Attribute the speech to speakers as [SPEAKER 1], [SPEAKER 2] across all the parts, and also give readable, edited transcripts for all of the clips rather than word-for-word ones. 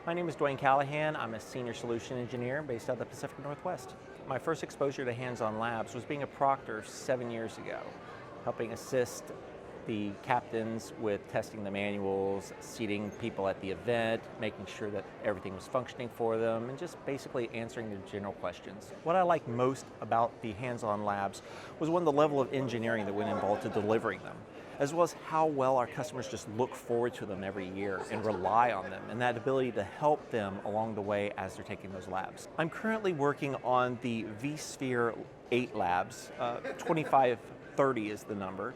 [SPEAKER 1] My name is Dwayne Callahan. I'm a senior solution engineer based out of the Pacific Northwest. My first exposure to hands-on labs was being a proctor 7 years ago, helping assist the captains with testing the manuals, seating people at the event, making sure that everything was functioning for them, and just basically answering their general questions. What I liked most about the hands-on labs was the level of engineering that went involved to delivering them, as well as how well our customers just look forward to them every year and rely on them, and that ability to help them along the way as they're taking those labs. I'm currently working on the vSphere 8 labs, 2530 is the number.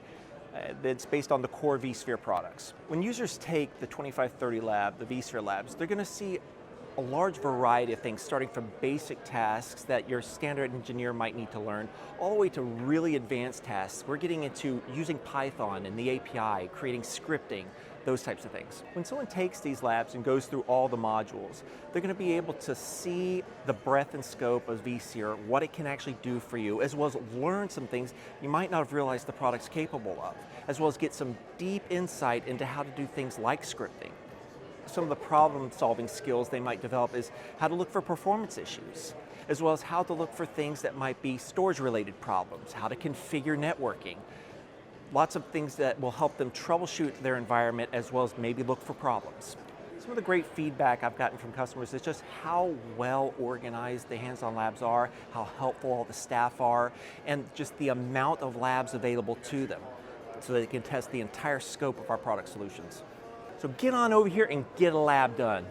[SPEAKER 1] That's based on the core vSphere products. When users take the 2530 lab, the vSphere labs, they're going to see a large variety of things, starting from basic tasks that your standard engineer might need to learn, all the way to really advanced tasks. We're getting into using Python and the API, creating scripting, those types of things. When someone takes these labs and goes through all the modules, they're going to be able to see the breadth and scope of vSphere, what it can actually do for you, as well as learn some things you might not have realized the product's capable of, as well as get some deep insight into how to do things like scripting. Some of the problem-solving skills they might develop is how to look for performance issues, as well as how to look for things that might be storage-related problems, how to configure networking. Lots of things that will help them troubleshoot their environment, as well as maybe look for problems. Some of the great feedback I've gotten from customers is just how well organized the hands-on labs are, how helpful all the staff are, and just the amount of labs available to them, so that they can test the entire scope of our product solutions. So get on over here and get a lab done.